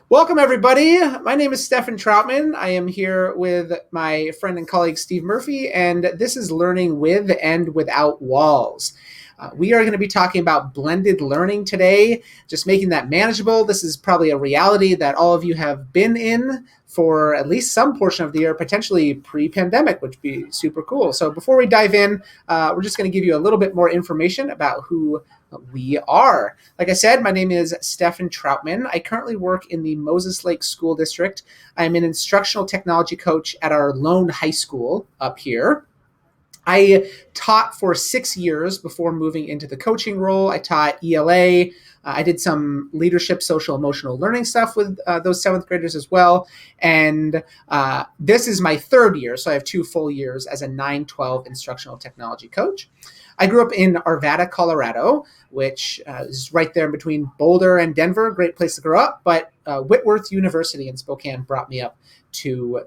Welcome, everybody. My name is Stefan Troutman. I am here with my friend and colleague, Steve Murphy, and this is Learning with and Without Walls. We are going to be talking about blended learning today, just making that manageable. This is probably a reality that all of you have been in for at least some portion of the year, potentially pre-pandemic, which would be super cool. So before we dive in, we're just going to give you a little bit more information about who we are. Like I said, my name is Stefan Troutman. I currently work in the Moses Lake School District. I'm an instructional technology coach at our Lone High School up here. I taught for 6 years before moving into the coaching role. I taught ELA. I did some leadership, social, emotional learning stuff with those 7th graders as well. And this is my 3rd year, so I have 2 full years as a 9-12 instructional technology coach. I grew up in Arvada, Colorado, which is right there in between Boulder and Denver. Great place to grow up. But Whitworth University in Spokane brought me up to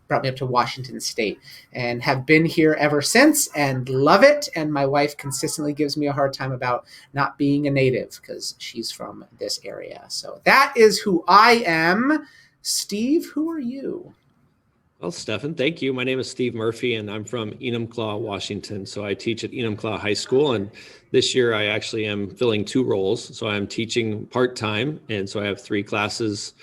Washington State and have been here ever since and love it. And my wife consistently gives me a hard time about not being a native because she's from this area. So that is who I am. Steve, who are you? Well, Stefan, thank you. My name is Steve Murphy, and I'm from Enumclaw, Washington. So I teach at Enumclaw High School, and this year I actually am filling 2 roles. So I'm teaching part-time, and so I have 2 classes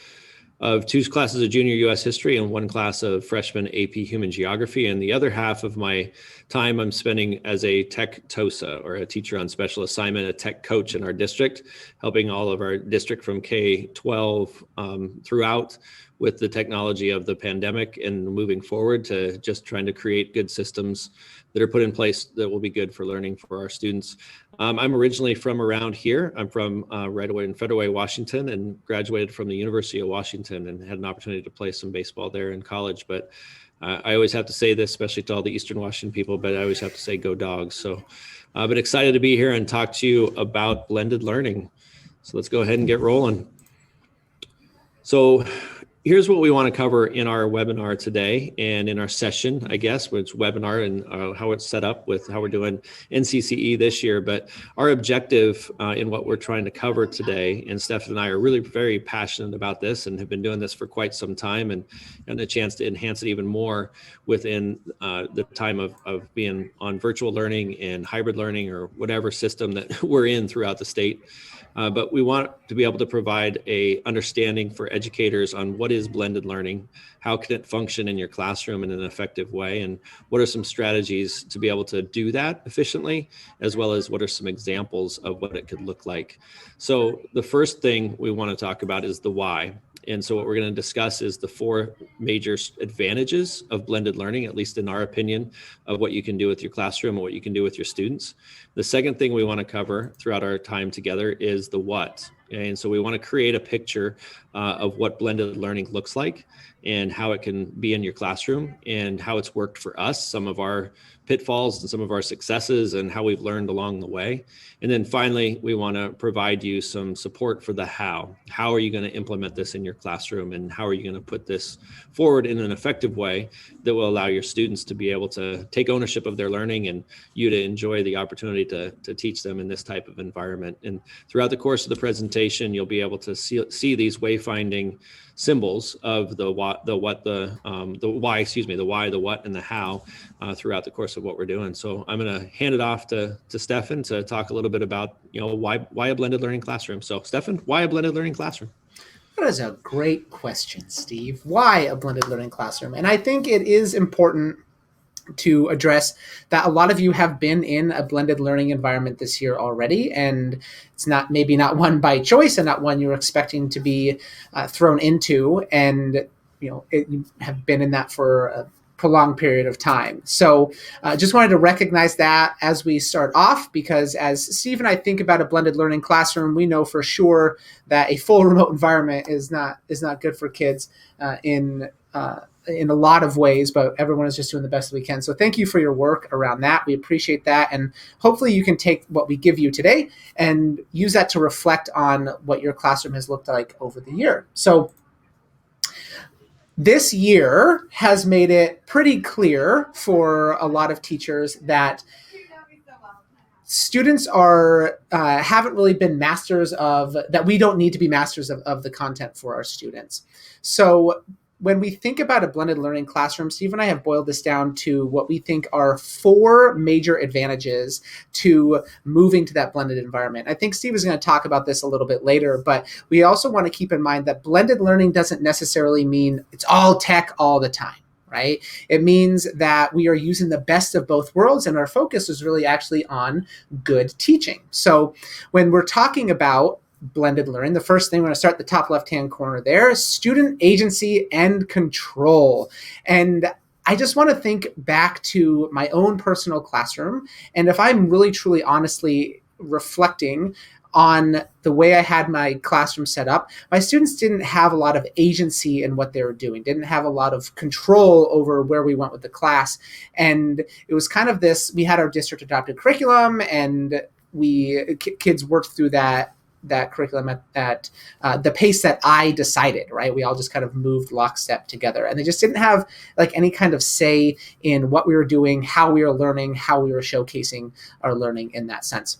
of junior U.S. history and 1 class of freshman AP Human Geography. And the other half of my time I'm spending as a tech TOSA, or a teacher on special assignment, a tech coach in our district, helping all of our district from K-12 throughout with the technology of the pandemic and moving forward to just trying to create good systems that are put in place that will be good for learning for our students. I'm originally from around here. I'm from right away in Federal, Washington, and graduated from the University of Washington and had an opportunity to play some baseball there in college. But I always have to say this, especially to all the Eastern Washington people, but I always have to say go Dogs. So but excited to be here and talk to you about blended learning. So let's go ahead and get rolling. So here's what we want to cover in our webinar today and in our session, I guess, which webinar and how it's set up with how we're doing NCCE this year. But our objective in what we're trying to cover today, and Steph and I are really very passionate about this and have been doing this for quite some time and a chance to enhance it even more within the time of being on virtual learning and hybrid learning or whatever system that we're in throughout the state. But we want to be able to provide a understanding for educators on what is blended learning, how can it function in your classroom in an effective way, and what are some strategies to be able to do that efficiently, as well as what are some examples of what it could look like. So the first thing we want to talk about is the why. And so what we're going to discuss is the 4 major advantages of blended learning, at least in our opinion, of what you can do with your classroom and what you can do with your students. The second thing we want to cover throughout our time together is the what. And so we want to create a picture of what blended learning looks like and how it can be in your classroom and how it's worked for us, some of our pitfalls and some of our successes and how we've learned along the way. And then finally, we want to provide you some support for the how. How are you going to implement this in your classroom, and how are you going to put this forward in an effective way that will allow your students to be able to take ownership of their learning and you to enjoy the opportunity to teach them in this type of environment. And throughout the course of the presentation, you'll be able to see these wayfinding symbols of the why, the what, the why, the what, and the how throughout the course of what we're doing. So I'm going to hand it off to Stefan to talk a little bit about, why a blended learning classroom. So Stefan, why a blended learning classroom? That is a great question, Steve. Why a blended learning classroom? And I think it is important to address that a lot of you have been in a blended learning environment this year already, and it's maybe not one by choice and not one you're expecting to be thrown into, and you have been in that for a prolonged period of time. So just wanted to recognize that as we start off, because as Steve and I think about a blended learning classroom, we know for sure that a full remote environment is not good for kids in a lot of ways, but everyone is just doing the best we can. So thank you for your work around that. We appreciate that. And hopefully you can take what we give you today and use that to reflect on what your classroom has looked like over the year. So this year has made it pretty clear for a lot of teachers that students are haven't really been masters of that. We don't need to be masters of the content for our students. So when we think about a blended learning classroom, Steve and I have boiled this down to what we think are 4 major advantages to moving to that blended environment. I think Steve is going to talk about this a little bit later, but we also want to keep in mind that blended learning doesn't necessarily mean it's all tech all the time. Right? It means that we are using the best of both worlds, and our focus is really actually on good teaching. So when we're talking about blended learning, the first thing we're going to start at the top left-hand corner there is student agency and control. And I just want to think back to my own personal classroom. And if I'm really, truly, honestly reflecting on the way I had my classroom set up, my students didn't have a lot of agency in what they were doing, didn't have a lot of control over where we went with the class. And it was kind of this, we had our district adopted curriculum, and kids worked through that curriculum at the pace that I decided, right? We all just kind of moved lockstep together, and they just didn't have like any kind of say in what we were doing, how we were learning, how we were showcasing our learning in that sense.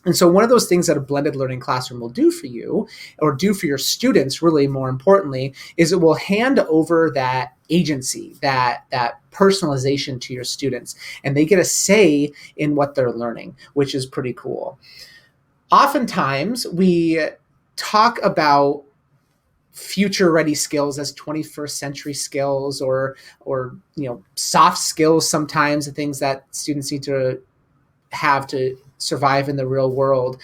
And so one of those things that a blended learning classroom will do for you, or do for your students, really more importantly, is it will hand over that agency, that personalization to your students, and they get a say in what they're learning, which is pretty cool. Oftentimes we talk about future ready skills as 21st century skills, or soft skills, sometimes the things that students need to have to survive in the real world.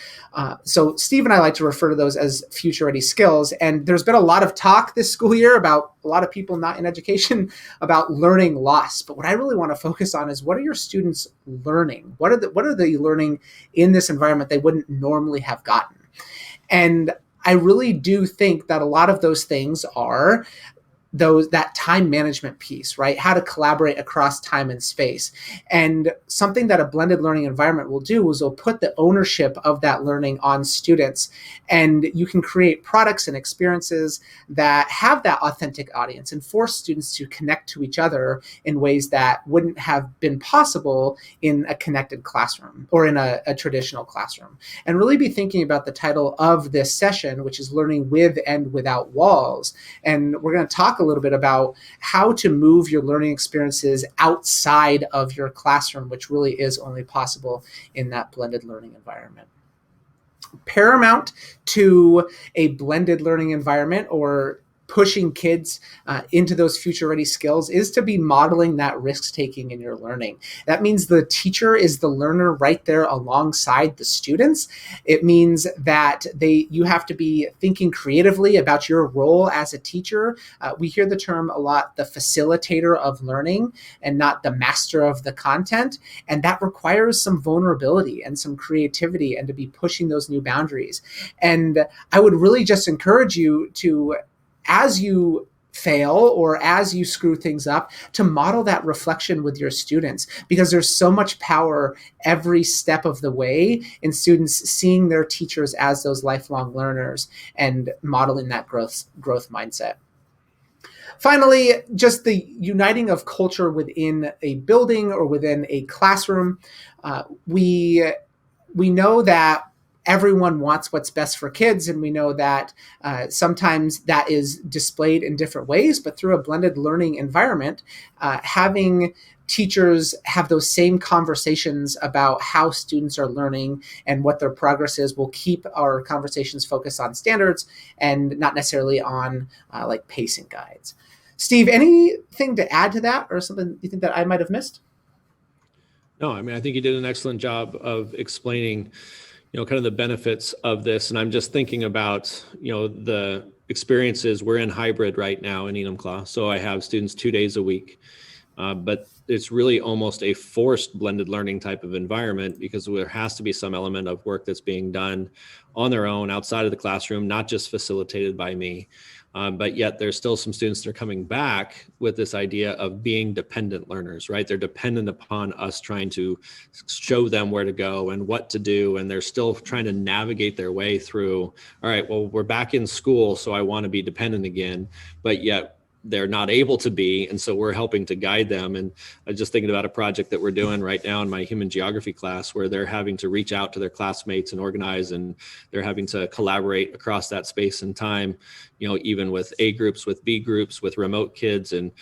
So Steve and I like to refer to those as future ready skills. And there's been a lot of talk this school year about a lot of people not in education about learning loss. But what I really want to focus on is, what are your students learning? What are they learning in this environment they wouldn't normally have gotten? And I really do think that a lot of those things are that time management piece, right? How to collaborate across time and space. And something that a blended learning environment will do is it'll put the ownership of that learning on students. And you can create products and experiences that have that authentic audience and force students to connect to each other in ways that wouldn't have been possible in a connected classroom or in a traditional classroom. And really be thinking about the title of this session, which is Learning with and Without Walls. And we're going to talk a little bit about how to move your learning experiences outside of your classroom, which really is only possible in that blended learning environment. Paramount to a blended learning environment, or pushing kids into those future ready skills, is to be modeling that risk taking in your learning. That means the teacher is the learner right there alongside the students. It means that you have to be thinking creatively about your role as a teacher. We hear the term a lot, the facilitator of learning, and not the master of the content. And that requires some vulnerability and some creativity, and to be pushing those new boundaries. And I would really just encourage you to, as you fail or as you screw things up, to model that reflection with your students, because there's so much power every step of the way in students seeing their teachers as those lifelong learners and modeling that growth mindset. Finally, just the uniting of culture within a building or within a classroom. We know that everyone wants what's best for kids, and we know that sometimes that is displayed in different ways, but through a blended learning environment, having teachers have those same conversations about how students are learning and what their progress is will keep our conversations focused on standards and not necessarily on like pacing guides. Steve, anything to add to that, or something you think that I might have missed? No, I mean, I think you did an excellent job of explaining kind of the benefits of this. And I'm just thinking about, the experiences. We're in hybrid right now in Enumclaw. So I have students 2 days a week, but it's really almost a forced blended learning type of environment, because there has to be some element of work that's being done on their own outside of the classroom, not just facilitated by me. But yet there's still some students that are coming back with this idea of being dependent learners, right? They're dependent upon us trying to show them where to go and what to do. And they're still trying to navigate their way through, all right, well, we're back in school, so I want to be dependent again. But yet they're not able to be. And so we're helping to guide them. And I was just thinking about a project that we're doing right now in my human geography class, where they're having to reach out to their classmates and organize, and they're having to collaborate across that space and time, even with A groups, with B groups, with remote kids. And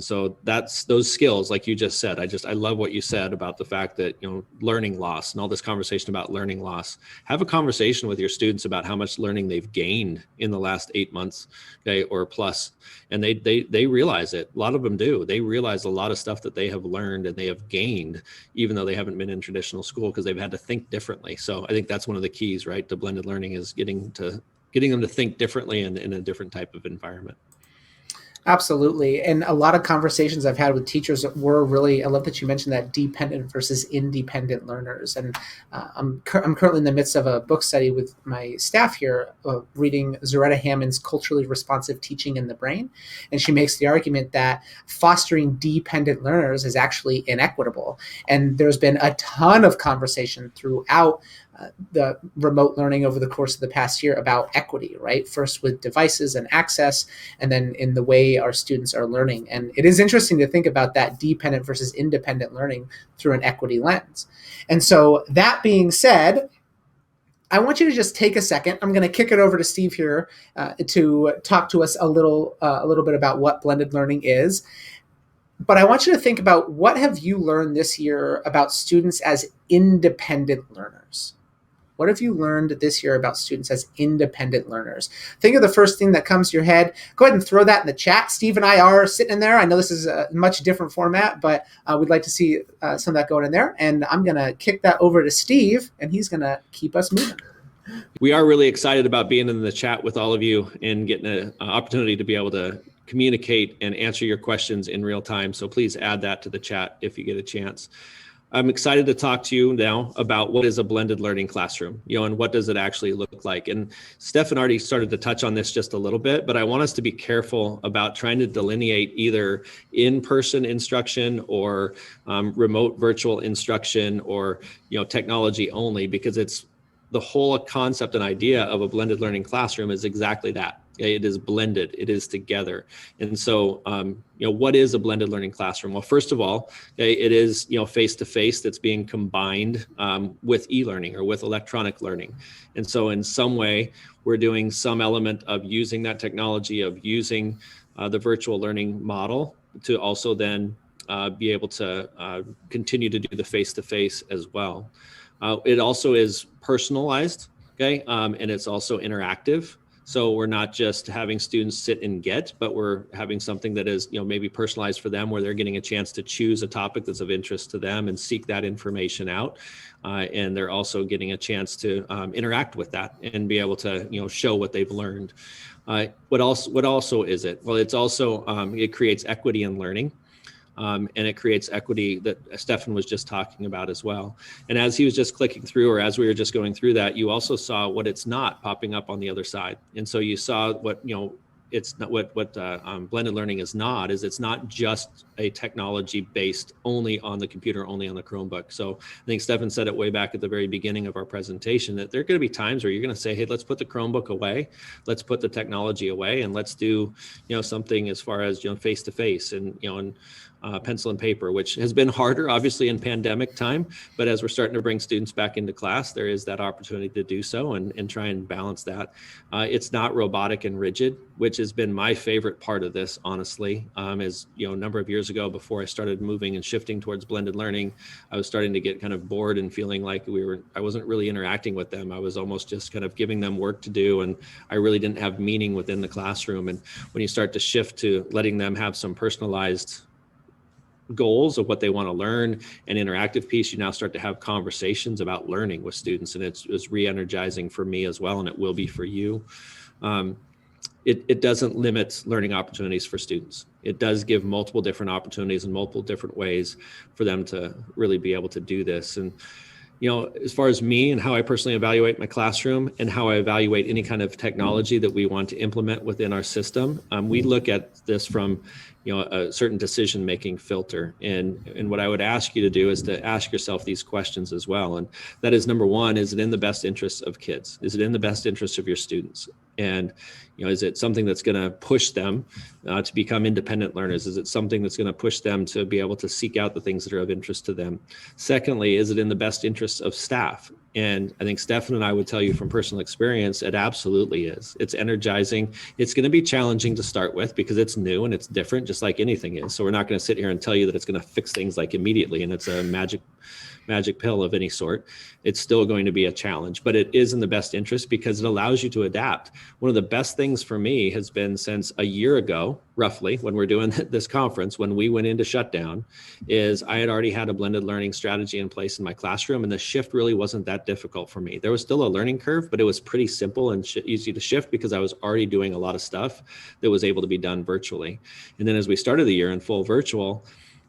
so that's those skills, like you just said. I love what you said about the fact that, learning loss and all this conversation about learning loss. Have a conversation with your students about how much learning they've gained in the last 8 months, okay, or plus. And they realize it. A lot of them do. They realize a lot of stuff that they have learned and they have gained, even though they haven't been in traditional school, because they've had to think differently. So I think that's one of the keys, right, to blended learning, is getting them to think differently and in a different type of environment. Absolutely. And a lot of conversations I've had with teachers were really, I love that you mentioned that dependent versus independent learners. And I'm currently in the midst of a book study with my staff here, reading Zaretta Hammond's Culturally Responsive Teaching in the Brain. And she makes the argument that fostering dependent learners is actually inequitable. And there's been a ton of conversation throughout the remote learning over the course of the past year about equity, right? First with devices and access, and then in the way our students are learning. And it is interesting to think about that dependent versus independent learning through an equity lens. And so that being said, I want you to just take a second. I'm going to kick it over to Steve here to talk to us a little bit about what blended learning is. But I want you to think about, what have you learned this year about students as independent learners? What have you learned this year about students as independent learners? Think of the first thing that comes to your head. Go ahead and throw that in the chat. Steve and I are sitting in there. I know this is a much different format, but we'd like to see some of that going in there. And I'm going to kick that over to Steve, and he's going to keep us moving. We are really excited about being in the chat with all of you and getting an opportunity to be able to communicate and answer your questions in real time. So please add that to the chat if you get a chance. I'm excited to talk to you now about what is a blended learning classroom, and what does it actually look like. And Stefan already started to touch on this just a little bit, but I want us to be careful about trying to delineate either in-person instruction or remote virtual instruction, or technology only, because it's the whole concept and idea of a blended learning classroom is exactly that. It is blended, it is together. And so, what is a blended learning classroom? Well, first of all, it is, face-to-face that's being combined with e-learning or with electronic learning. And so in some way, we're doing some element of using that technology, of using the virtual learning model to also then be able to continue to do the face-to-face as well. It also is personalized, okay? And it's also interactive. So we're not just having students sit and get, but we're having something that is, maybe personalized for them, where they're getting a chance to choose a topic that's of interest to them and seek that information out. And they're also getting a chance to interact with that and be able to, show what they've learned. What also is it? Well, it's also, it creates equity in learning. And it creates equity that Stefan was just talking about as well. And as he was just clicking through, or as we were just going through that, you also saw what it's not popping up on the other side. And so you saw what, it's not what blended learning is not, is it's not just a technology based only on the computer, only on the Chromebook. So I think Stefan said it way back at the very beginning of our presentation, that there are going to be times where you're going to say, hey, let's put the Chromebook away, let's put the technology away, and let's do, something as far as, face to face and, and pencil and paper, which has been harder, obviously, in pandemic time. But as we're starting to bring students back into class, there is that opportunity to do so and try and balance that. It's not robotic and rigid, which has been my favorite part of this, honestly. As a number of years ago, before I started moving and shifting towards blended learning, I was starting to get kind of bored and feeling like I wasn't really interacting with them. I was almost just kind of giving them work to do, and I really didn't have meaning within the classroom. And when you start to shift to letting them have some personalized goals of what they want to learn, an interactive piece, you now start to have conversations about learning with students, and it's re-energizing for me as well, and it will be for you. It doesn't limit learning opportunities for students. It does give multiple different opportunities and multiple different ways for them to really be able to do this. And as far as me and how I personally evaluate my classroom and how I evaluate any kind of technology that we want to implement within our system, we look at this from a certain decision-making filter. And what I would ask you to do is to ask yourself these questions as well. And that is, number one, is it in the best interest of kids? Is it in the best interest of your students? And, is it something that's going to push them to become independent learners? Is it something that's going to push them to be able to seek out the things that are of interest to them? Secondly, is it in the best interest of staff? And I think Stefan and I would tell you from personal experience, it absolutely is. It's energizing. It's going to be challenging to start with because it's new and it's different, just like anything is. So we're not going to sit here and tell you that it's going to fix things like immediately and it's a magic pill of any sort. It's still going to be a challenge, but it is in the best interest because it allows you to adapt. One of the best things for me has been since a year ago, roughly, when we're doing this conference, when we went into shutdown, is I had already had a blended learning strategy in place in my classroom, and the shift really wasn't that difficult for me. There was still a learning curve, but it was pretty simple and easy to shift because I was already doing a lot of stuff that was able to be done virtually. And then as we started the year in full virtual,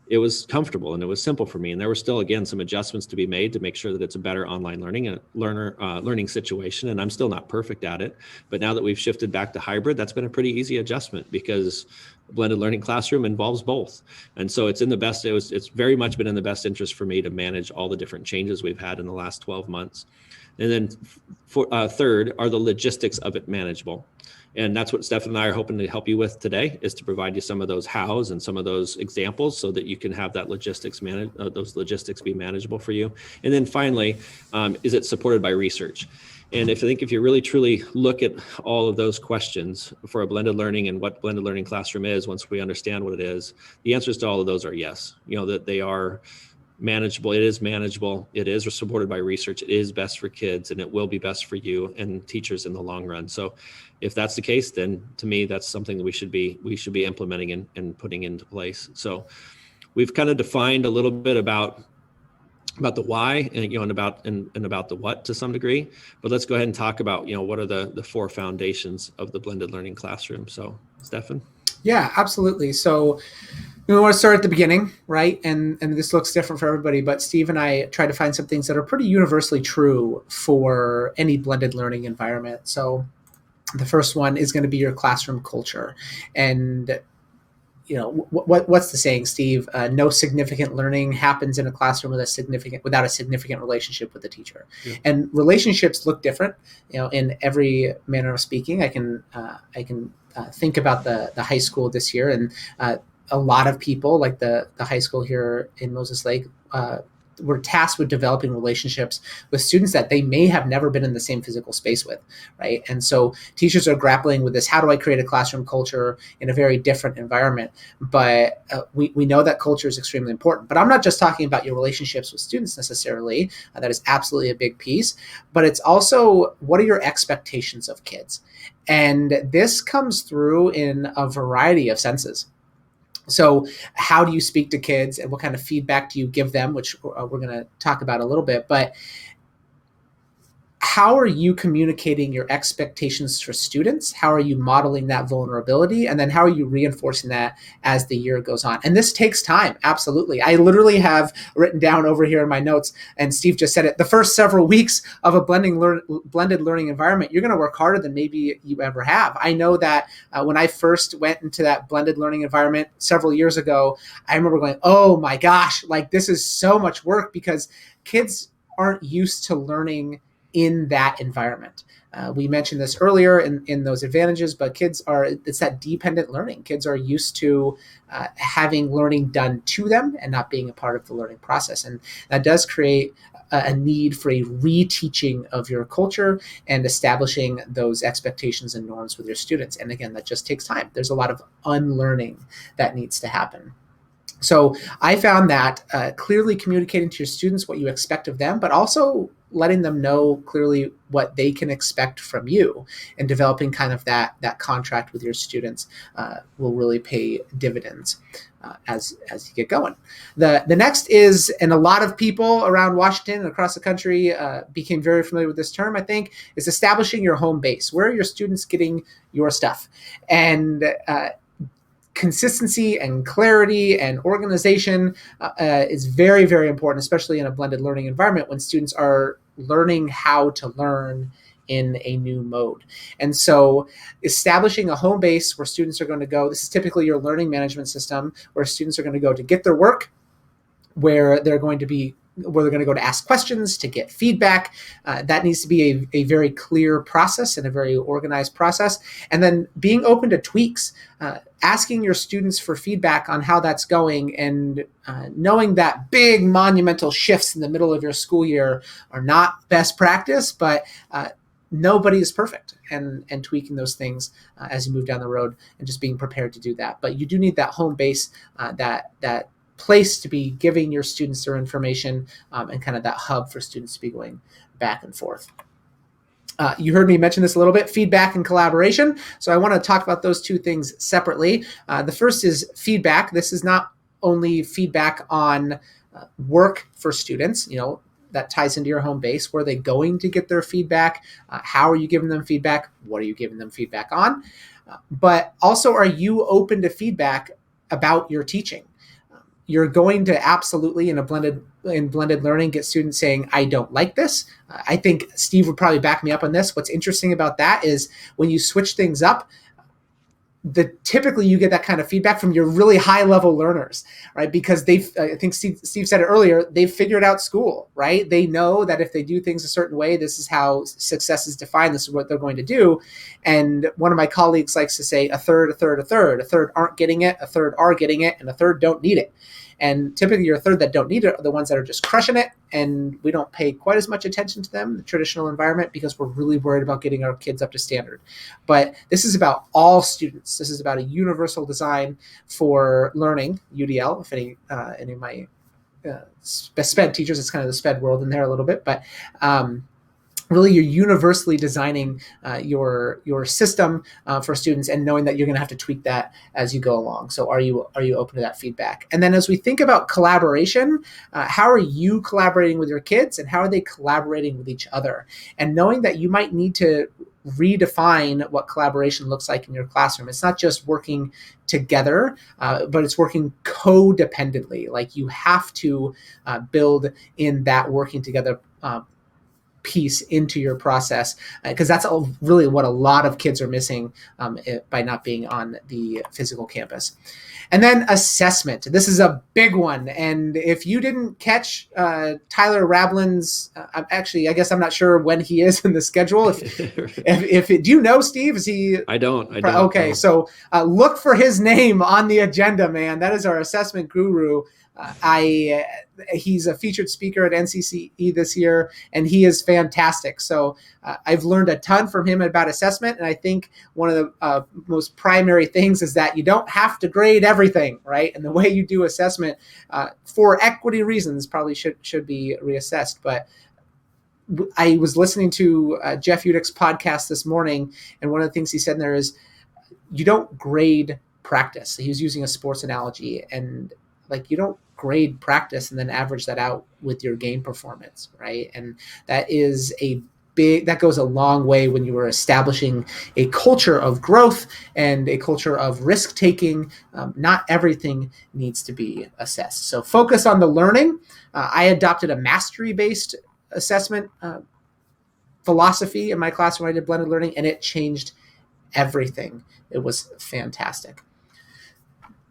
it was comfortable and it was simple for me. And there were still, again, some adjustments to be made to make sure that it's a better online learning situation. And I'm still not perfect at it. But now that we've shifted back to hybrid, that's been a pretty easy adjustment because a blended learning classroom involves both. And so it's very much been in the best interest for me to manage all the different changes we've had in the last 12 months. And then third, are the logistics of it manageable? And that's what Stefan and I are hoping to help you with today, is to provide you some of those hows and some of those examples so that you can have that those logistics be manageable for you. And then finally, is it supported by research? And if you really truly look at all of those questions for a blended learning and what blended learning classroom is, once we understand what it is, the answers to all of those are yes. That they are manageable. It is manageable. It is supported by research. It is best for kids, and it will be best for you and teachers in the long run. So if that's the case, then to me, that's something that we should be implementing and putting into place. So we've kind of defined a little bit about the why and about the what to some degree, but let's go ahead and talk about what are the four foundations of the blended learning classroom. So Stefan. Yeah, absolutely. So we want to start at the beginning, right? And this looks different for everybody, but Steve and I try to find some things that are pretty universally true for any blended learning environment. So the first one is going to be your classroom culture. And what's the saying, Steve? No significant learning happens in a classroom without a significant relationship with the teacher. Yeah. And relationships look different, in every manner of speaking. I can think about the high school this year, and a lot of people, like the high school here in Moses Lake, were tasked with developing relationships with students that they may have never been in the same physical space with, right? And so teachers are grappling with this: how do I create a classroom culture in a very different environment? But we know that culture is extremely important. But I'm not just talking about your relationships with students necessarily. That is absolutely a big piece. But it's also, what are your expectations of kids? And this comes through in a variety of senses. So how do you speak to kids, and what kind of feedback do you give them, which we're going to talk about a little bit. But how are you communicating your expectations for students? How are you modeling that vulnerability? And then how are you reinforcing that as the year goes on? And this takes time. Absolutely. I literally have written down over here in my notes, and Steve just said it, the first several weeks of a blended learning environment, you're going to work harder than maybe you ever have. I know that when I first went into that blended learning environment several years ago, I remember going, oh my gosh, like this is so much work, because kids aren't used to learning in that environment. We mentioned this earlier in those advantages, but it's that dependent learning. Kids are used to having learning done to them and not being a part of the learning process. And that does create a need for a reteaching of your culture and establishing those expectations and norms with your students. And again, that just takes time. There's a lot of unlearning that needs to happen. So I found that clearly communicating to your students what you expect of them, but also letting them know clearly what they can expect from you, and developing kind of that contract with your students will really pay dividends as you get going. The next is, and a lot of people around Washington and across the country became very familiar with this term, I think, is establishing your home base. Where are your students getting your stuff? And consistency and clarity and organization is very, very important, especially in a blended learning environment when students are learning how to learn in a new mode. And so establishing a home base where students are going to go, this is typically your learning management system, where students are going to go to get their work, where they're going to be where they're going to go to ask questions, to get feedback. That needs to be a very clear process and a very organized process. And then being open to tweaks, asking your students for feedback on how that's going, and knowing that big monumental shifts in the middle of your school year are not best practice, but nobody is perfect, and tweaking those things as you move down the road, and just being prepared to do that. But you do need that home base, that place to be giving your students their information, and kind of that hub for students to be going back and forth. You heard me mention this a little bit, feedback and collaboration. So I want to talk about those two things separately. The first is feedback. This is not only feedback on work for students, that ties into your home base. Where are they going to get their feedback? How are you giving them feedback? What are you giving them feedback on? But also, are you open to feedback about your teaching? You're going to absolutely, in blended learning, get students saying, I don't like this. I think Steve would probably back me up on this. What's interesting about that is when you switch things up, typically you get that kind of feedback from your really high level learners, right? Because I think Steve said it earlier, they've figured out school, right? They know that if they do things a certain way, this is how success is defined. This is what they're going to do. And one of my colleagues likes to say a third aren't getting it, a third are getting it, and a third don't need it. And typically your third that don't need it are the ones that are just crushing it, and we don't pay quite as much attention to them in the traditional environment because we're really worried about getting our kids up to standard. But this is about all students. This is about a universal design for learning, UDL, if any of my SPED teachers, it's kind of the SPED world in there a little bit, but really you're universally designing your system for students, and knowing that you're going to have to tweak that as you go along. So are you open to that feedback? And then as we think about collaboration, how are you collaborating with your kids, and how are they collaborating with each other? And knowing that you might need to redefine what collaboration looks like in your classroom. It's not just working together, but it's working codependently. Like you have to build in that working together piece into your process, because that's really what a lot of kids are missing by not being on the physical campus. And then assessment. This is a big one. And if you didn't catch Tyler Rablin's, actually, I guess I'm not sure when he is in the schedule. Do you know, Steve? Is he? I don't. Okay, so look for his name on the agenda, man. That is our assessment guru. He's a featured speaker at NCCE this year, and he is fantastic. So I've learned a ton from him about assessment, and I think one of the most primary things is that you don't have to grade everything, right? And the way you do assessment, for equity reasons, probably should be reassessed. But I was listening to Jeff Udick's podcast this morning, and one of the things he said in there is, you don't grade practice. He was using a sports analogy, and you don't grade practice and then average that out with your game performance, right? And that is that goes a long way when you are establishing a culture of growth and a culture of risk taking. Not everything needs to be assessed. So focus on the learning. I adopted a mastery-based assessment philosophy in my class when I did blended learning, and it changed everything. It was fantastic.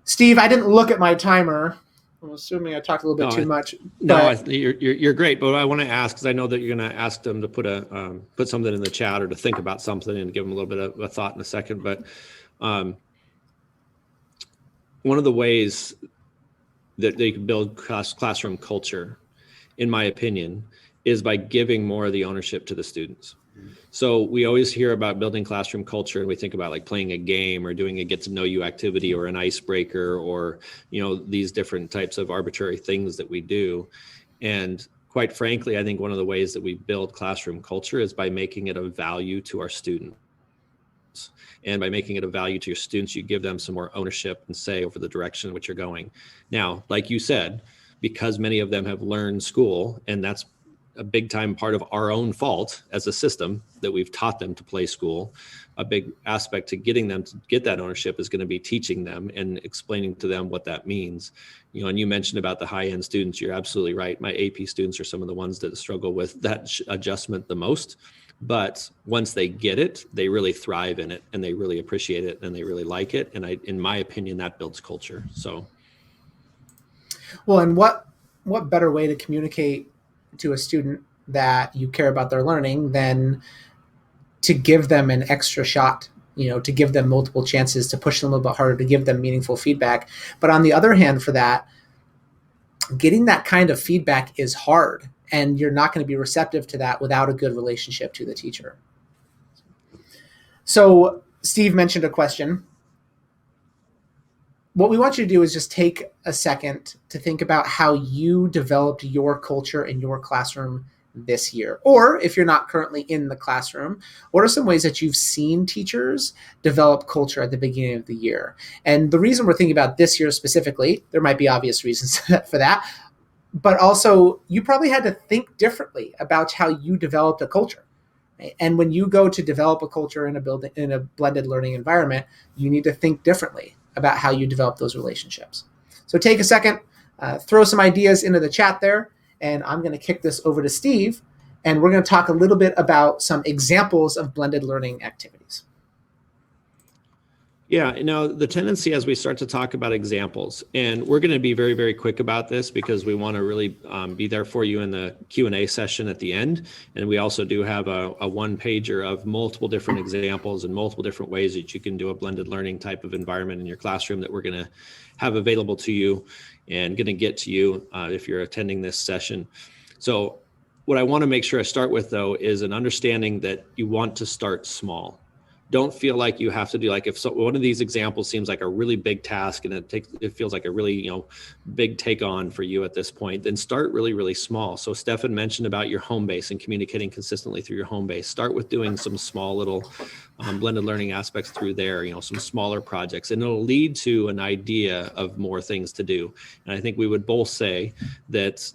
Steve, I didn't look at my timer. I'm assuming I talked a little bit too much. You're great. But I want to ask, because I know that you're going to ask them to put something in the chat, or to think about something, and give them a little bit of a thought in a second. But one of the ways that they can build classroom culture, in my opinion, is by giving more of the ownership to the students. So we always hear about building classroom culture, and we think about playing a game or doing a get to know you activity or an icebreaker, or these different types of arbitrary things that we do. And quite frankly, I think one of the ways that we build classroom culture is by making it of value to our students. And by making it of value to your students, you give them some more ownership and say over the direction in which you're going. Now, like you said, because many of them have learned school, and that's a big time part of our own fault as a system, that we've taught them to play school. A big aspect to getting them to get that ownership is going to be teaching them and explaining to them what that means. And you mentioned about the high end students. You're absolutely right. My AP students are some of the ones that struggle with that adjustment the most. But once they get it, they really thrive in it, and they really appreciate it, and they really like it. And in my opinion, that builds culture. So. Well, and what what better way to communicate to a student that you care about their learning than to give them an extra shot, to give them multiple chances, to push them a little bit harder, to give them meaningful feedback. But on the other hand, for that, getting that kind of feedback is hard, and you're not going to be receptive to that without a good relationship to the teacher. So Steve mentioned a question. What we want you to do is just take a second to think about how you developed your culture in your classroom this year. Or if you're not currently in the classroom, what are some ways that you've seen teachers develop culture at the beginning of the year? And the reason we're thinking about this year specifically, there might be obvious reasons for that, but also you probably had to think differently about how you developed a culture. And when you go to develop a culture in a blended learning environment, you need to think differently about how you develop those relationships. So take a second, throw some ideas into the chat there, and I'm going to kick this over to Steve, and we're going to talk a little bit about some examples of blended learning activities. Yeah, the tendency as we start to talk about examples, and we're going to be very, very quick about this because we want to really be there for you in the Q&A session at the end. And we also do have a one-pager of multiple different examples and multiple different ways that you can do a blended learning type of environment in your classroom that we're going to have available to you and going to get to you if you're attending this session. So what I want to make sure I start with, though, is an understanding that you want to start small. Don't feel like you have to do, like, if one of these examples seems like a really big task and it feels like a really big take on for you at this point, then start really, really small. So Stefan mentioned about your home base and communicating consistently through your home base. Start with doing some small little blended learning aspects through there, some smaller projects, and it'll lead to an idea of more things to do. And I think we would both say that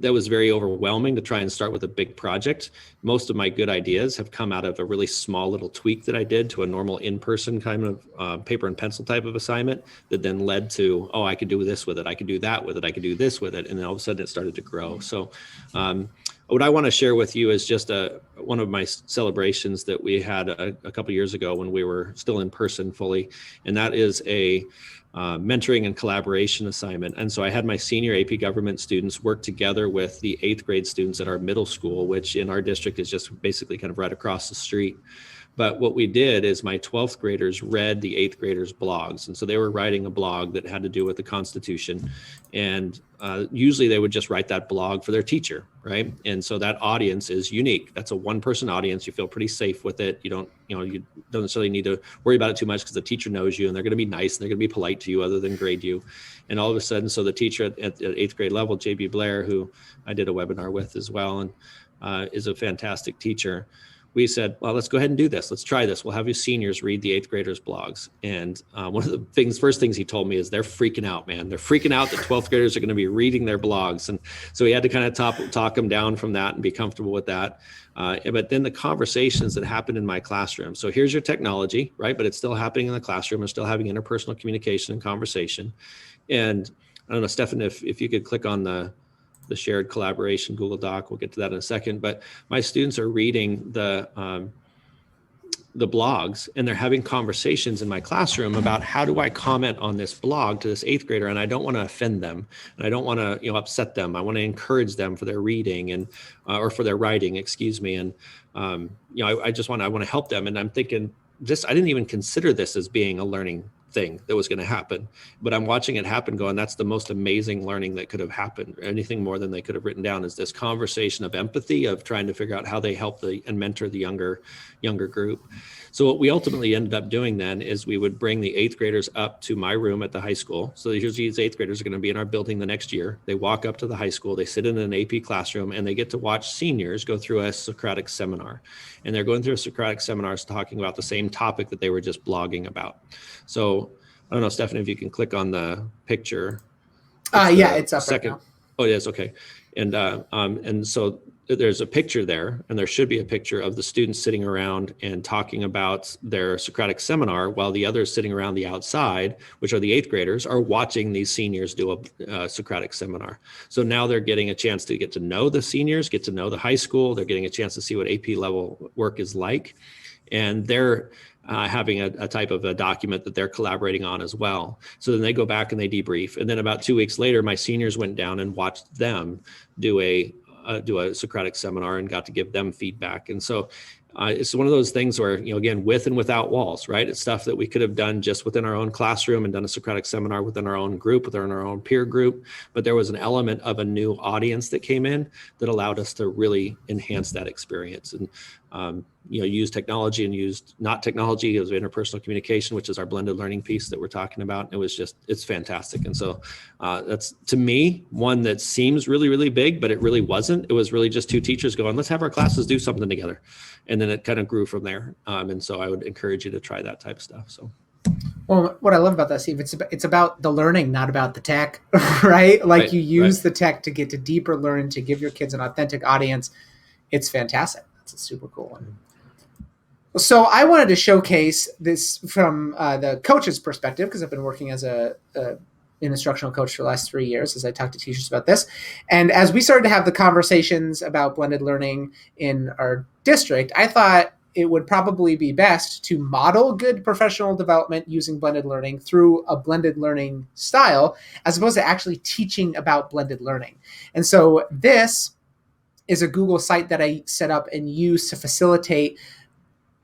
was very overwhelming to try and start with a big project. Most of my good ideas have come out of a really small little tweak that I did to a normal in-person kind of paper and pencil type of assignment that then led to, I could do this with it. I could do that with it. I could do this with it. And then all of a sudden it started to grow. So what I want to share with you is just one of my celebrations that we had a couple years ago when we were still in person fully. And that is a mentoring and collaboration assignment. And so I had my senior AP government students work together with the 8th grade students at our middle school, which in our district is just basically kind of right across the street. But what we did is my 12th graders read the 8th graders' blogs. And so they were writing a blog that had to do with the Constitution. And usually they would just write that blog for their teacher, right? And so that audience is unique. That's a one-person audience. You feel pretty safe with it. You don't necessarily need to worry about it too much because the teacher knows you and they're going to be nice and they're going to be polite to you other than grade you. And all of a sudden, so the teacher at 8th grade level, JB Blair, who I did a webinar with as well, and is a fantastic teacher, we said, well, let's go ahead and do this. Let's try this. We'll have you seniors read the 8th graders' blogs. And one of the first things he told me is they're freaking out, man. They're freaking out that 12th graders are going to be reading their blogs. And so he had to kind of talk them down from that and be comfortable with that. But then the conversations that happened in my classroom. So here's your technology, right? But it's still happening in the classroom. We're still having interpersonal communication and conversation. And I don't know, Stefan, if you could click on the shared collaboration Google Doc. We'll get to that in a second. But my students are reading the blogs and they're having conversations in my classroom about how do I comment on this blog to this 8th grader, and I don't want to offend them and I don't want to upset them. I want to encourage them for their reading and or for their writing, excuse me. And I want to help them. And I'm thinking I didn't even consider this as being a learning thing that was going to happen, but I'm watching it happen going, that's the most amazing learning that could have happened. Anything more than they could have written down is this conversation of empathy, of trying to figure out how they help and mentor the younger group. So what we ultimately ended up doing then is we would bring the 8th graders up to my room at the high school. So here's these 8th graders are going to be in our building the next year. They walk up to the high school, they sit in an AP classroom, and they get to watch seniors go through a Socratic seminar. And they're going through a Socratic seminar talking about the same topic that they were just blogging about. So I don't know, Stephanie, if you can click on the picture. It's up second. Right now. Oh, it is. Okay. And so there's a picture there, and there should be a picture of the students sitting around and talking about their Socratic seminar while the others sitting around the outside, which are the 8th graders, are watching these seniors do a Socratic seminar. So now they're getting a chance to get to know the seniors, get to know the high school. They're getting a chance to see what AP level work is like. And they're having a type of a document that they're collaborating on as well. So then they go back and they debrief. And then about 2 weeks later, my seniors went down and watched them do a Socratic seminar and got to give them feedback. And so it's one of those things where, again, with and without walls, right? It's stuff that we could have done just within our own classroom and done a Socratic seminar within our own group, within our own peer group. But there was an element of a new audience that came in that allowed us to really enhance that experience. And use technology and used not technology. It was interpersonal communication, which is our blended learning piece that we're talking about. It's fantastic. And so that's, to me, one that seems really, really big, but it really wasn't. It was really just two teachers going, let's have our classes do something together. And then it kind of grew from there. And so I would encourage you to try that type of stuff. So. Well, what I love about that, Steve, it's about the learning, not about the tech, right? Like you use the tech to get to deeper learning, to give your kids an authentic audience. It's fantastic. It's a super cool one. So I wanted to showcase this from the coach's perspective, because I've been working as an instructional coach for the last 3 years as I talk to teachers about this. And as we started to have the conversations about blended learning in our district, I thought it would probably be best to model good professional development using blended learning through a blended learning style, as opposed to actually teaching about blended learning. And so this is a Google site that I set up and use to facilitate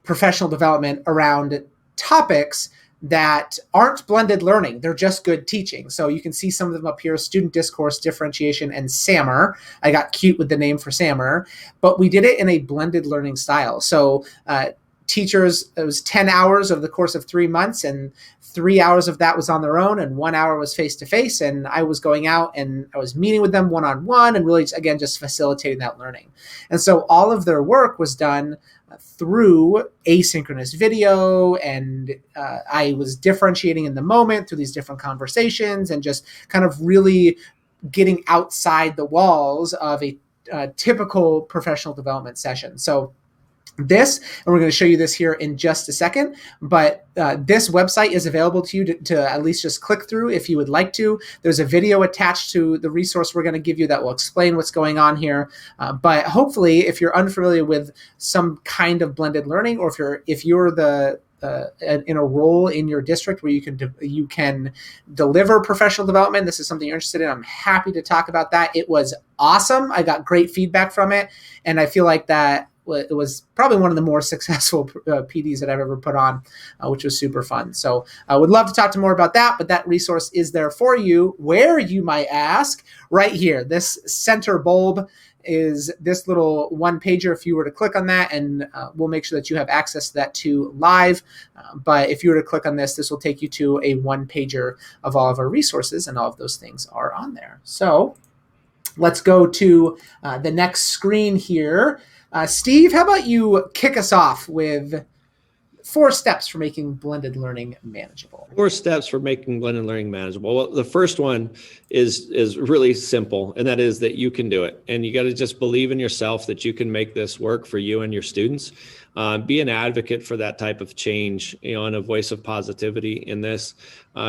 professional development around topics that aren't blended learning. They're just good teaching. So you can see some of them up here: student discourse, differentiation, and SAMR. I got cute with the name for SAMR, but we did it in a blended learning style. So teachers, it was 10 hours over the course of 3 months, and 3 hours of that was on their own, and 1 hour was face-to-face. And I was going out and I was meeting with them one-on-one and really, again, just facilitating that learning. And so all of their work was done through asynchronous video, and I was differentiating in the moment through these different conversations and just kind of really getting outside the walls of a typical professional development session. So this, and we're going to show you this here in just a second, but this website is available to you to at least just click through if you would like to. There's a video attached to the resource we're going to give you that will explain what's going on here. But hopefully, if you're unfamiliar with some kind of blended learning, or if you're in a role in your district where you can deliver professional development, this is something you're interested in, I'm happy to talk about that. It was awesome. I got great feedback from it, and I feel like that it was probably one of the more successful PDs that I've ever put on, which was super fun. So I would love to talk to more about that, but that resource is there for you. Where, you might ask? Right here. This center bulb is this little one pager. If you were to click on that, and we'll make sure that you have access to that too live. But if you were to click on this will take you to a one pager of all of our resources, and all of those things are on there. So let's go to the next screen here. Steve, how about you kick us off with 4 steps for making blended learning manageable? 4 steps for making blended learning manageable. Well, the first one is really simple, and that is that you can do it. And you got to just believe in yourself that you can make this work for you and your students. Be an advocate for that type of change, and a voice of positivity in this.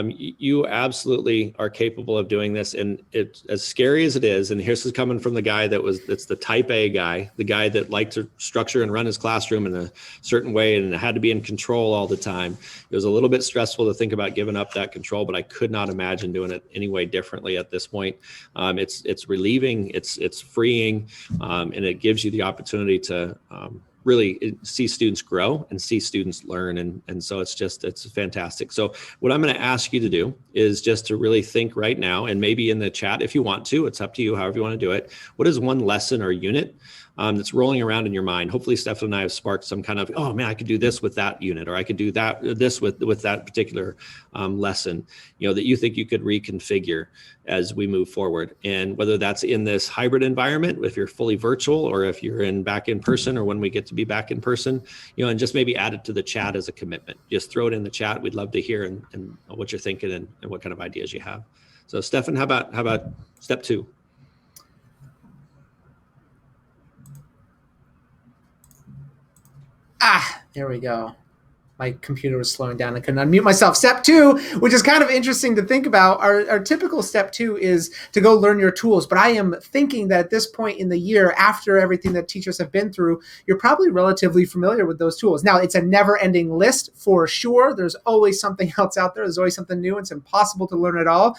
You absolutely are capable of doing this, and it's as scary as it is. And here's coming from the guy that's the type A guy, the guy that liked to structure and run his classroom in a certain way and had to be in control all the time. It was a little bit stressful to think about giving up that control, but I could not imagine doing it any way differently at this point. It's relieving, it's freeing, and it gives you the opportunity to really see students grow and see students learn. And so it's fantastic. So what I'm going to ask you to do is just to really think right now, and maybe in the chat if you want to, it's up to you, however you want to do it. What is one lesson or unit that's rolling around in your mind? Hopefully Stefan and I have sparked some kind of, oh man, I could do this with that unit, or I could do this with that particular lesson, that you think you could reconfigure as we move forward. And whether that's in this hybrid environment, if you're fully virtual, or if you're back in person, or when we get to be back in person, and just maybe add it to the chat as a commitment. Just throw it in the chat. We'd love to hear and what you're thinking and what kind of ideas you have. So Stefan, how about step 2? There we go. My computer was slowing down. I couldn't unmute myself. Step 2, which is kind of interesting to think about. Our typical step 2 is to go learn your tools. But I am thinking that at this point in the year, after everything that teachers have been through, you're probably relatively familiar with those tools. Now, it's a never-ending list for sure. There's always something else out there. There's always something new. It's impossible to learn it all.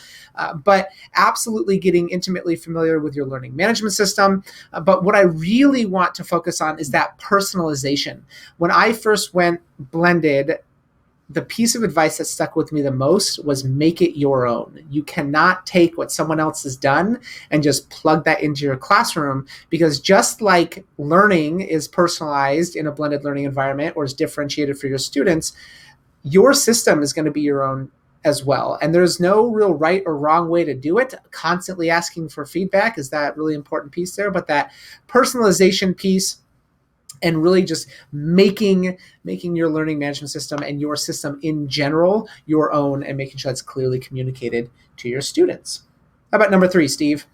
But absolutely getting intimately familiar with your learning management system. But what I really want to focus on is that personalization. When I first went blended, the piece of advice that stuck with me the most was make it your own. You cannot take what someone else has done and just plug that into your classroom, because just like learning is personalized in a blended learning environment or is differentiated for your students, your system is going to be your own as well. And there's no real right or wrong way to do it. Constantly asking for feedback is that really important piece there, but that personalization piece and really just making your learning management system and your system in general your own, and making sure that's clearly communicated to your students. How about number 3, Steve?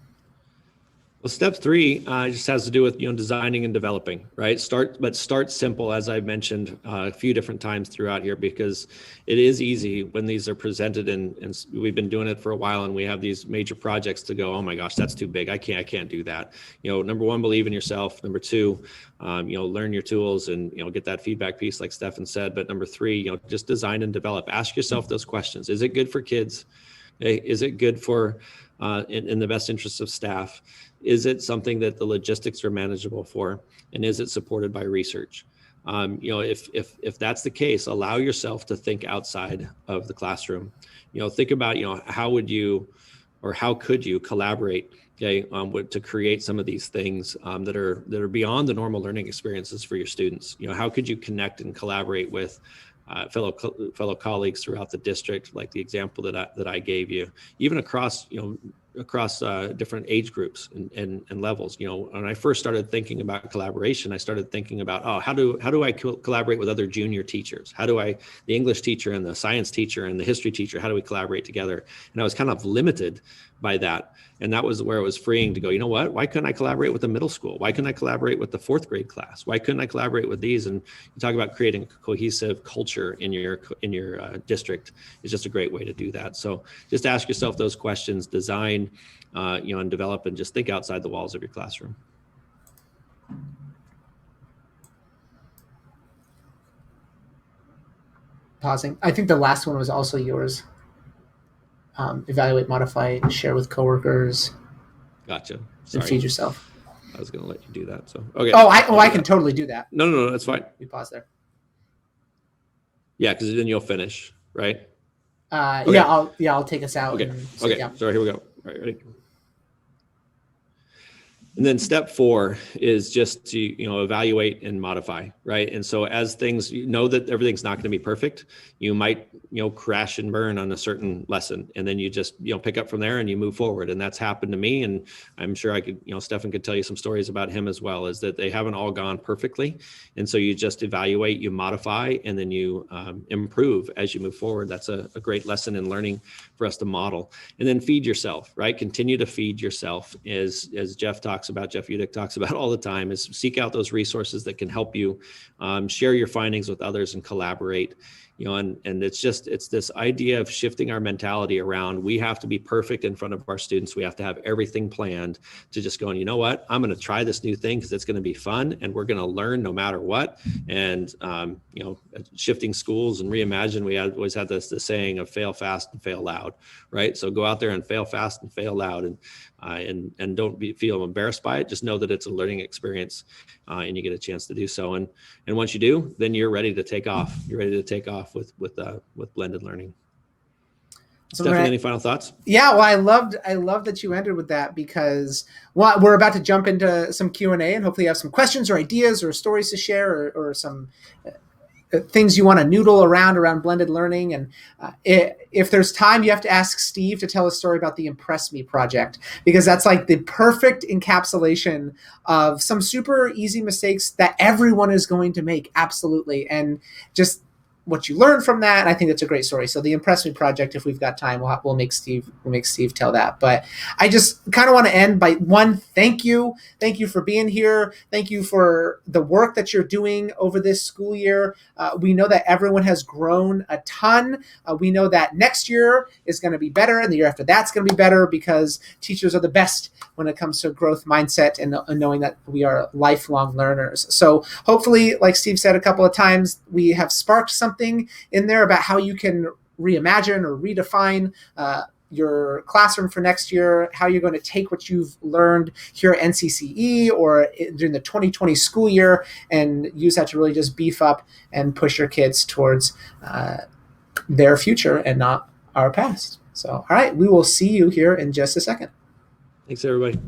Well, step 3 just has to do with designing and developing, right? Start simple, as I mentioned a few different times throughout here, because it is easy when these are presented, and we've been doing it for a while, and we have these major projects to go, oh my gosh, that's too big. I can't do that. Number 1, believe in yourself. Number 2, learn your tools and get that feedback piece, like Stefan said. But number 3, just design and develop. Ask yourself those questions. Is it good for kids? Is it good for in the best interest of staff? Is it something that the logistics are manageable for? And is it supported by research? If that's the case, allow yourself to think outside of the classroom. Think about, how would you, or how could you collaborate, to create some of these things that are beyond the normal learning experiences for your students? How could you connect and collaborate with fellow colleagues throughout the district, like the example that I gave you, even across different age groups and levels. When I first started thinking about collaboration, I started thinking about, how do I collaborate with other junior teachers? The English teacher and the science teacher and the history teacher, how do we collaborate together? And I was kind of limited by that. And that was where it was freeing to go, why couldn't I collaborate with the middle school? Why couldn't I collaborate with the 4th grade class? Why couldn't I collaborate with these? And you talk about creating a cohesive culture in your district is just a great way to do that. So just ask yourself those questions, design, and develop, and just think outside the walls of your classroom. Pausing. I think the last one was also yours. Evaluate, modify, share with coworkers. Gotcha. Sorry. And feed yourself. I was going to let you do that. So okay. I can totally do that. No, that's fine. You pause there. Yeah, because then you'll finish, right? Okay. Yeah, I'll take us out. Okay. So here we go. All right, ready? And then step 4 is just to, evaluate and modify, right? And so as things, that everything's not going to be perfect, you might, crash and burn on a certain lesson. And then you just, pick up from there and you move forward. And that's happened to me. And I'm sure I could, Stefan could tell you some stories about him as well, is that they haven't all gone perfectly. And so you just evaluate, you modify, and then you improve as you move forward. That's a great lesson in learning for us to model. And then feed yourself, right? Continue to feed yourself, as Jeff Udick talks about all the time, is seek out those resources that can help you share your findings with others and collaborate. And it's this idea of shifting our mentality around, we have to be perfect in front of our students. We have to have everything planned, to just going, you know what, I'm going to try this new thing because it's going to be fun and we're going to learn no matter what. And, shifting schools and reimagine, we always had this saying of fail fast and fail loud, right? So go out there and fail fast and fail loud, and don't feel embarrassed by it. Just know that it's a learning experience, and you get a chance to do so. And once you do, then you're ready to take off. You're ready to take off with blended learning. Stephanie, any final thoughts? Yeah, well, I love that you ended with that, because we're about to jump into some Q&A, and hopefully you have some questions or ideas or stories to share, or some things you want to noodle around blended learning. And if there's time, you have to ask Steve to tell a story about the Impress Me project, because that's like the perfect encapsulation of some super easy mistakes that everyone is going to make. Absolutely. And just what you learned from that. And I think that's a great story. So the Impress Me project, if we've got time, we'll make Steve tell that. But I just kind of want to end by one, thank you for being here. Thank you for the work that you're doing over this school year. We know that everyone has grown a ton. We know that next year is going to be better, and the year after that's going to be better, because teachers are the best when it comes to growth mindset and knowing that we are lifelong learners. So hopefully, like Steve said a couple of times, we have sparked something in there about how you can reimagine or redefine your classroom for next year, how you're going to take what you've learned here at NCCE or during the 2020 school year and use that to really just beef up and push your kids towards their future and not our past. So, all right, we will see you here in just a second. Thanks, everybody.